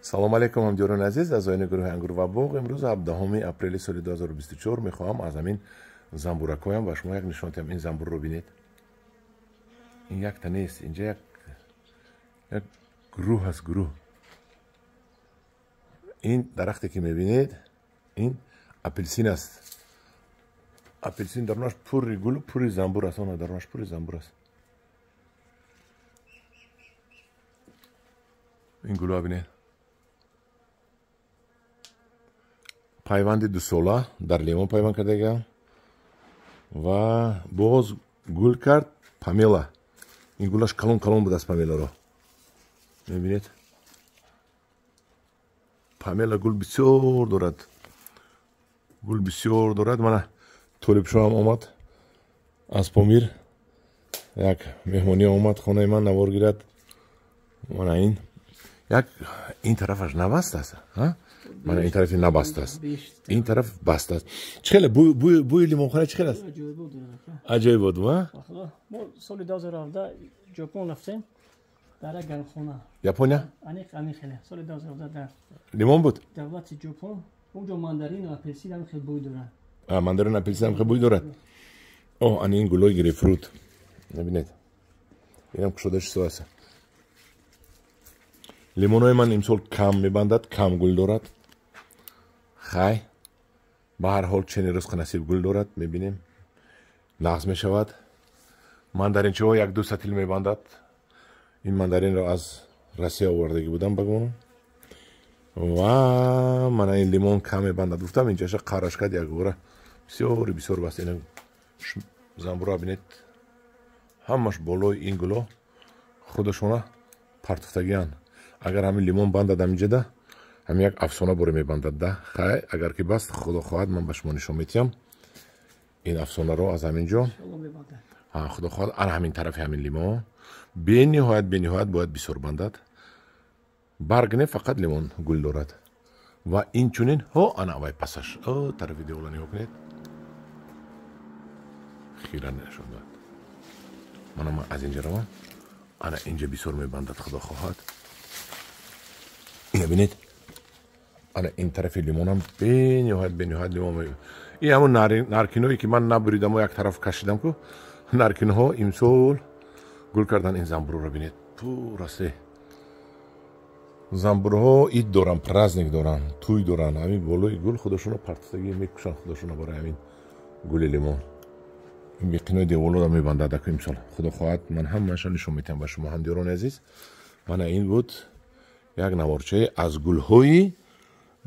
салом алейкум ҳамҷоёни азиз, аъзоини гурӯҳи ангур ва боғ. имрӯз 17 апрели соли 2024 мехоҳам аз ҳамин занбуракҳоям ба шумо як нишон диҳам. Ин занбурро бинед. Ин якта нест, инҷа як гурӯҳ аст, гурӯҳ. Ин дарахте ки мебинед, ин апелсин аст. апелсин дарунаш пурри гул, пурри занбур аст. Она дарунаш пурри занбур аст. ин гулҳо бинед. пайванди дусола дар лимон пайванд кардагиам ва боз гул кард памела. ин гулаш калон калон буд аст памеларо. мебинед? памела гул бисёр дорад. гул бисёр дорад. Мана толибшоам омад аз Помир. як меҳмонӣ омад хонаи ман навор гирад. Мана ин як ин тарафаш набаст аст. Мана ин тарафи набаст аст. ин тараф баст аст. Чӣ хеле бӯи лимонхона чӣ хеле аст? аҷоиб буд, ва? мо соли 2017 ҷопон рафтем дар як гармхона. Япония? Аниқ хеле. Соли 2017 дар лимон буд? давлати ҷопон. Онҷо мандарин ва апелсин ҳам хеле бӯй дорад. Мандарин апелсин ҳам хеле бӯй дорад. Ани ин гулҳои грейпфрут. Мебинед? Инам кушодаи шисо аст. лимонҳои ман имсол кам мебандад, кам гул дорад. хай ба ҳар ҳол чени ризқи насиб гул дорад. мебинем нағз мешавад. мандаринчаҳо 1-2 сатил мебандад. ин мандаринро аз Россия овардаги будам ба гумонам. ва мана ин лимон кам мебандад. гуфтам инҷаша қараш кард як бора. бисёри бисёр баст. ин занбурро бинед. ҳамаш болои ин гулҳо худашона партуфтагиянд. агар ҳамин лимон бандад ҳаминҷада, ҳамин як афсона боре мебандад да. хай агар ки баст, худо хоҳад ман ба шумо нишон медиҳам. ин афсонаро аз ҳаминҷо, худо хоҳад, ана ҳамин тарафи ҳамин лимон бениҳоят бояд бисёр бандад. барг не фақат лимон гул дорад. ва инчунин ана авай пасаш тарафи девола нигоҳ кунед. хира нишон дод. ман аз инҷа равам. ана инҷа бисёр мебандад, худо хоҳад. ина бинед. ана ин тарафи лимонам бениҳоят лимон мебинед. ин ҳамун наркиное ки ман набуридам як тараф кашидам ку. наркинҳо имсол гул кардан. ин занбурро бинед. пурасте. занбурҳо ид доранд, праздник доранд, тӯй доранд. ҳамин болои гул худошоно партуфтагӣ мекушанд худошоно бораи ҳамин гули лимон. ин биқинои деволоро мебандад аку имсол. худо хоҳад ман ҳамаашо нишон медиҳам ба шумо ҳамдиёрони азиз. мана ин буд як наворчае аз гулҳои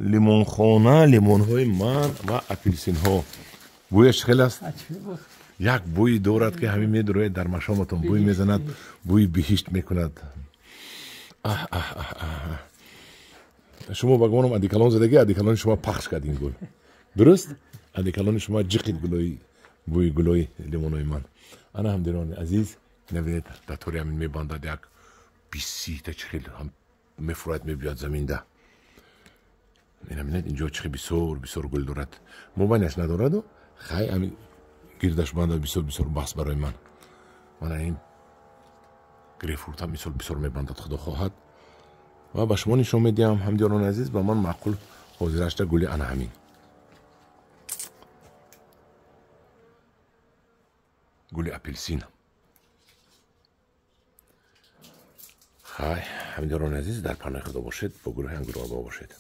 лимонхона, лимонҳои ман ва апелсинҳо. бӯяш чӣ хеле аст? як бӯи дорад ки ҳамин медуроед дар машомотон бӯй мезанад, бӯи биҳишт мекунад. шумо ба гумонам адикалон задаги, адикалони шумо пахш кард ин гул. дуруст? адикалони шумо ҷиқид бӯи гулҳои лимонҳои ман. ана ҳамдиёрони азиз, набинед датори ҳамин мебандад як бисита чӣ хел мефурояд мебиёд заминда. мебинед инҷо чӣ хел бисёр гул дорад. мобайнаш надораду хай ҳамин гирдаш бандад бисёр баҳс барои ман. мана ин грейпфрутам мисол бисёр мебандад, худо хоҳад. ва ба шумо нишон медиҳам ҳамдиёрони азиз, ба ман маъқул ҳозирашда гули ана ҳамин. гули апелсин. хай ҳамдиёрони азиз, дар паноҳи худо бошед, бо гурӯҳи ангурва бошед.